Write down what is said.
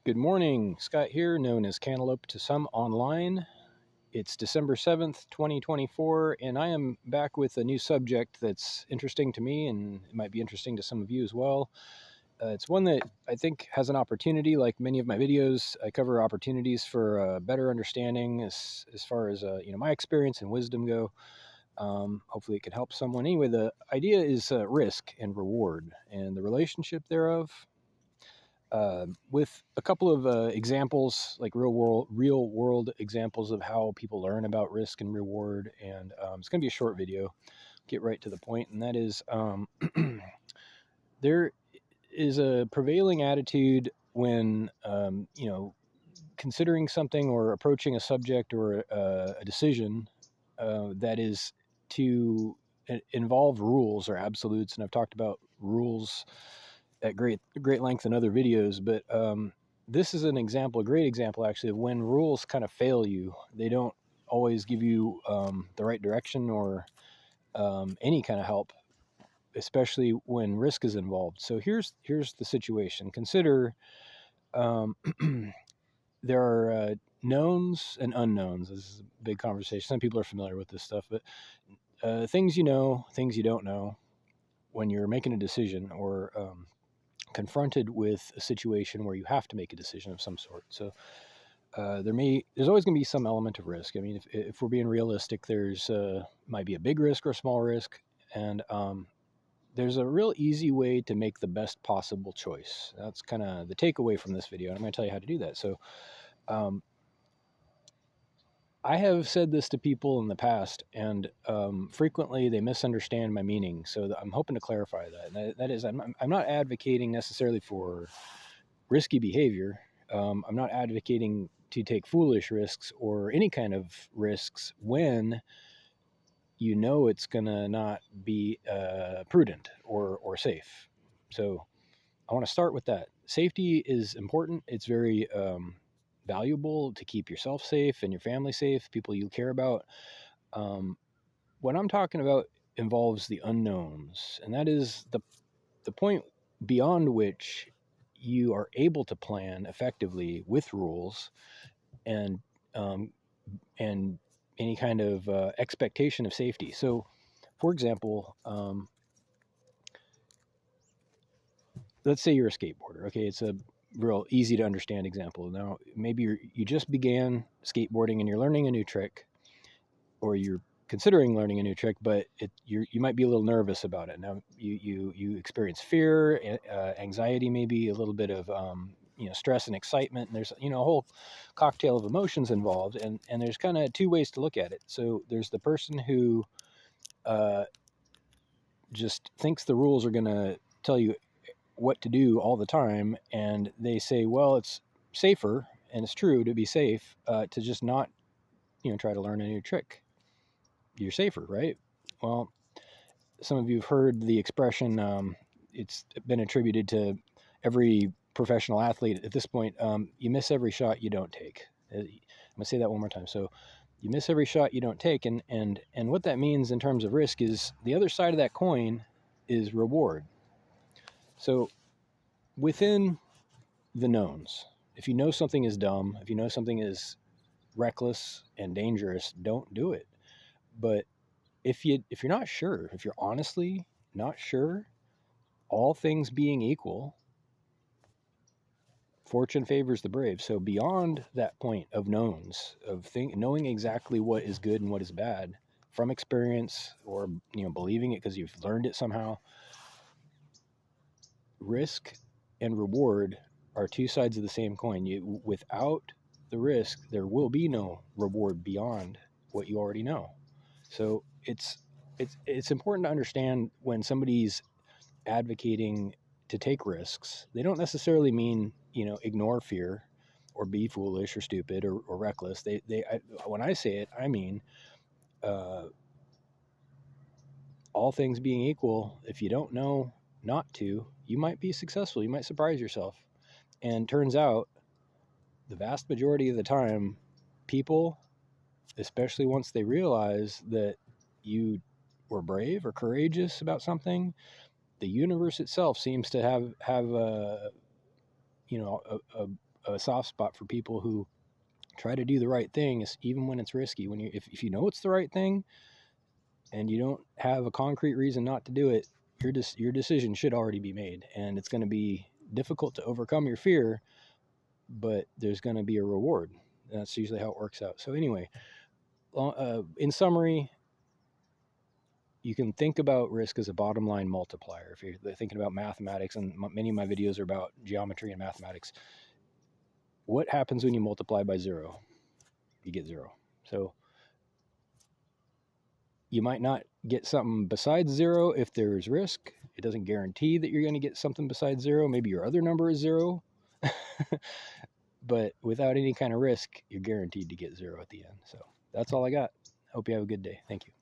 Good morning, Scott here, known as Cantaloupe to some online. It's December 7th, 2024, and I am back with a new subject that's interesting to me and it might be interesting to some of you as well. It's one that I think has an opportunity. Like many of my videos, I cover opportunities for better understanding as far as my experience and wisdom go. Hopefully it can help someone. Anyway, the idea is risk and reward and the relationship thereof. With a couple of examples, like real world examples of how people learn about risk and reward. And it's going to be a short video. Get right to the point, and that is there is a prevailing attitude when considering something or approaching a subject or a decision that is to involve rules or absolutes. And I've talked about rules at great length in other videos, but this is a great example actually, of when rules kind of fail you. They don't always give you the right direction or any kind of help, especially when risk is involved. So here's the situation. Consider um, there are knowns and unknowns. This is a big conversation. Some people are familiar with this stuff, but things you know, things you don't know when you're making a decision or confronted with a situation where you have to make a decision of some sort. So there's always going to be some element of risk. I mean, if we're being realistic, there's might be a big risk or a small risk, and there's a real easy way to make the best possible choice. That's kind of the takeaway from this video, and I'm going to tell you how to do that. So um, I have said this to people in the past, and frequently they misunderstand my meaning. So I'm hoping to clarify that. That is, I'm not advocating necessarily for risky behavior. I'm not advocating to take foolish risks or any kind of risks when you know it's gonna not be prudent or safe. So I want to start with that. Safety is important. It's very valuable to keep yourself safe and your family safe, people you care about. Um, what I'm talking about involves the unknowns, and that is the point beyond which you are able to plan effectively with rules and um, and any kind of expectation of safety. So, for example, let's say you're a skateboarder. Okay, it's a real easy to understand example. Now, maybe you just began skateboarding and you're learning a new trick, or you're considering learning a new trick, but you might be a little nervous about it. Now, you experience fear, anxiety, maybe a little bit of stress and excitement, and there's a whole cocktail of emotions involved, and there's kind of two ways to look at it. So there's the person who uh, just thinks the rules are going to tell you what to do all the time, and they say, well, it's safer, and it's true to be safe, to just not try to learn a new trick. You're safer, right? Well, some of you have heard the expression, it's been attributed to every professional athlete at this point. You miss every shot you don't take. I'm gonna say that one more time. So you miss every shot you don't take, and what that means in terms of risk is the other side of that coin is reward. So within the knowns, if you know something is dumb, if you know something is reckless and dangerous, don't do it. But if you're not sure, if you're honestly not sure, all things being equal, fortune favors the brave. So beyond that point of knowns, of knowing exactly what is good and what is bad from experience, or believing it because you've learned it somehow, risk and reward are two sides of the same coin. Without the risk, there will be no reward beyond what you already know. So it's important to understand when somebody's advocating to take risks, they don't necessarily mean ignore fear or be foolish or stupid or reckless. When I say it, I mean uh, all things being equal, if you don't know not to, you might be successful. You might surprise yourself. And turns out, the vast majority of the time, people, especially once they realize that you were brave or courageous about something, the universe itself seems to have a a soft spot for people who try to do the right thing, even when it's risky. When if you know it's the right thing and you don't have a concrete reason not to do it, your decision should already be made, and it's going to be difficult to overcome your fear, but there's going to be a reward. That's usually how it works out. So anyway, in summary, you can think about risk as a bottom line multiplier. If you're thinking about mathematics, and many of my videos are about geometry and mathematics, what happens when you multiply by 0? You get 0. So you might not get something besides 0 if there's risk. It doesn't guarantee that you're going to get something besides 0. Maybe your other number is 0. But without any kind of risk, you're guaranteed to get 0 at the end. So that's all I got. Hope you have a good day. Thank you.